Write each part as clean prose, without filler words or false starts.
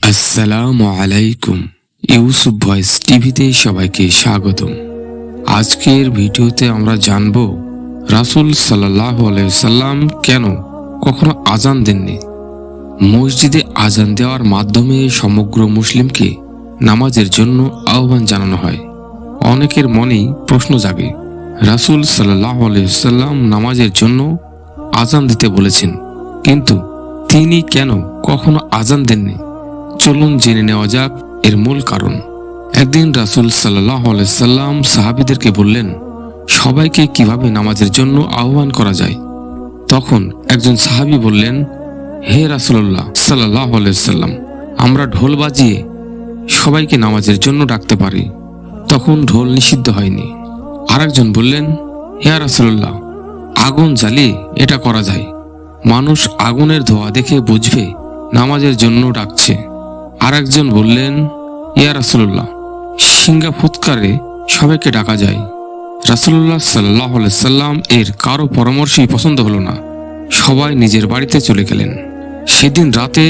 আসসালামু আলাইকুম। ইউসুফ ভয়েস টিভিতে সবাইকে স্বাগতম। আজকের ভিডিওতে আমরা জানব রাসূল সাল্লাল্লাহু আলাইহি সাল্লাম কেন কখনো আজান দেননি। মসজিদে আজান দেওয়ার মাধ্যমে সমগ্র মুসলিমকে নামাজের জন্য আহ্বান জানানো হয়। অনেকের মনেই প্রশ্ন জাগে, রাসূল সাল্লাল্লাহু আলাইহি সাল্লাম নামাজের জন্য আজান দিতে বলেছেন, কিন্তু তিনি কেন কখনো আজান দেননি? চলুন জেনে নেওয়া যাক এর মূল কারণ। একদিন রাসূল সাল্লাল্লাহু আলাইহি সাল্লাম সাহাবীদেরকে বললেন, সবাইকে কিভাবে নামাজের জন্য আহ্বান করা যায়। তখন একজন সাহাবী বললেন, হে রাসূলুল্লাহ সাল্লাল্লাহু আলাইহি সাল্লাম, আমরা ঢোল বাজিয়ে সবাইকে নামাজের জন্য ডাকতে পারি, তখন ঢোল নিষিদ্ধ হয়নি। আরেকজন বললেন, হে রাসূলুল্লাহ, আগুন জ্বালিয়ে এটা করা যায়, মানুষ আগুনের ধোঁয়া দেখে বুঝবে নামাজের জন্য ডাকছে। আরেকজন বললেন, ইয়া রাসূলুল্লাহ, সিংহা ফুৎকারে সবাইকে ডাকা যায়। রাসূলুল্লাহ সাল্লাল্লাহু আলাইহি সাল্লাম এর কারো পরামর্শই পছন্দ হলো না। সবাই নিজের বাড়িতে চলে গেলেন। সেদিন রাতে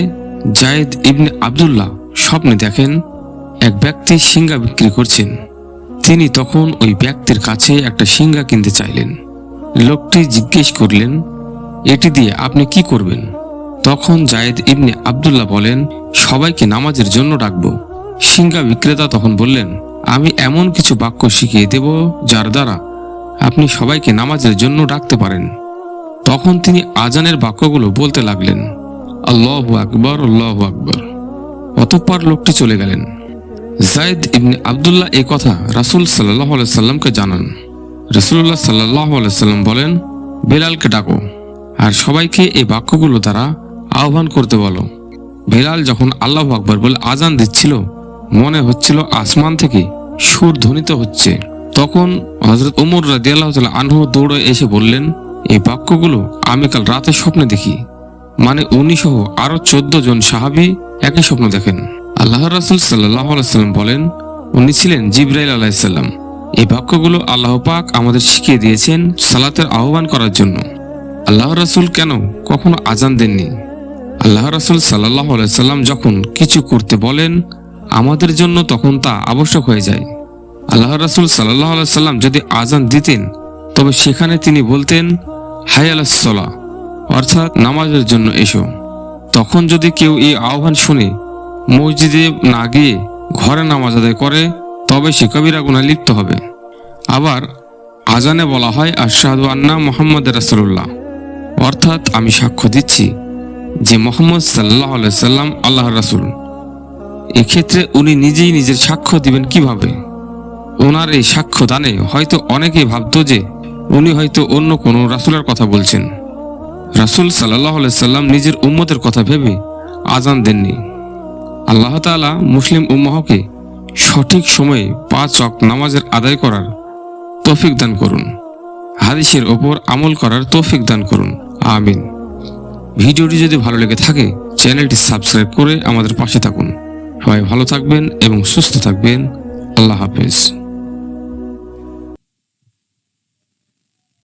যায়েদ ইবনে আব্দুল্লাহ স্বপ্নে দেখেন এক ব্যক্তি সিংহা বিক্রি করছেন। তিনি তখন ওই ব্যক্তির কাছে একটা সিংহা কিনতে চাইলেন। লোকটি জিজ্ঞেস করলেন, এটি দিয়ে আপনি কি করবেন? তখন যায়েদ ইবনে আব্দুল্লাহ বলেন, সবাইকে নামাজের জন্য ডাকবো। সিংহা বিক্রেতা তখন বললেন, আমি এমন কিছু বাক্য শিখিয়ে দেব যার দ্বারা আপনি সবাইকে নামাজের জন্য ডাকতে পারেন। তখন তিনি আজানের বাক্যগুলো বলতে লাগলেন, আল্লাহু আকবার, আল্লাহু আকবার। অতঃপর লোকটি চলে গেলেন। যায়েদ ইবনে আব্দুল্লাহ এই কথা রাসূল সাল্লাল্লাহু আলাইহি সাল্লামকে জানান। রাসূলুল্লাহ সাল্লাল্লাহু আলাইহি সাল্লাম বলেন, বেলালকে ডাকো আর সবাইকে এই বাক্যগুলো দ্বারা আহ্বান করতে বলো। বেলাল যখন আল্লাহু আকবার বলে আজান দিচ্ছিল, মনে হচ্ছিল আসমান থেকে সুর ধ্বনিত হচ্ছে। তখন হযরত ওমর রাদিয়াল্লাহু তাআলা আনহু দৌড়ে এসে বললেন, এই বাক্যগুলো আমি কাল রাতে স্বপ্নে দেখি। মানে উনি সহ আরো 14 জন সাহাবী একই স্বপ্ন দেখেন। আল্লাহর রাসূল সাল্লাল্লাহু আলাইহি সাল্লাম বলেন, উনি ছিলেন জিবরাইল আলাইহিস সালাম। এই বাক্যগুলো আল্লাহ পাক আমাদের শিখিয়ে দিয়েছেন সালাতের আহ্বান করার জন্য। আল্লাহর রাসূল কেন কখনো আজান দেননি? আল্লাহ রাসূল সাল্লাল্লাহু আলাইহি সাল্লাম যখন কিছু করতে বলেন আমাদের জন্য, তখন তা আবশ্যক হয়ে যায়। আল্লাহ রাসূল সাল্লাল্লাহু আলাইহি সাল্লাম যদি আজান দিতেন, তবে সেখানে তিনি বলতেন, হাইয়া আলাস সালাহ, অর্থাৎ নামাজের জন্য এসো। তখন যদি কেউ এই আহ্বান শুনে মসজিদে না গিয়ে ঘরে নামাজ আদায় করে, তবে সে কবিরা গুনাহে লিপ্ত হবে। আবার আজানে বলা হয়, আশহাদু আন্না মুহাম্মাদুর রাসূলুল্লাহ, অর্থাৎ আমি সাক্ষ্য দিচ্ছি যে মুহাম্মদ সাল্লাল্লাহু আলাইহি সাল্লাম আল্লাহর রাসূল। এক্ষেত্রে উনি নিজেই নিজের সাক্ষ্য দিবেন কিভাবে? ওনার এই সাক্ষ্য দানে হয়তো অনেকেই ভাবতো যে উনি হয়তো অন্য কোনো রাসূলের কথা বলছেন। রাসূল সাল্লাল্লাহু আলাইহি সাল্লাম নিজের উম্মতের কথা ভেবে আজান দেননি। আল্লাহ তাআলা মুসলিম উম্মাহকে সঠিক সময়ে 5 ওয়াক্ত নামাজের আদায় করার তৌফিক দান করুন। হাদিসের ওপর আমল করার তৌফিক দান করুন, আমিন। ভিডিওটি যদি ভালো লেগে থাকে, চ্যানেলটি সাবস্ক্রাইব করে আমাদের পাশে থাকুন। সবাই ভালো থাকবেন এবং সুস্থ থাকবেন। আল্লাহ হাফেজ।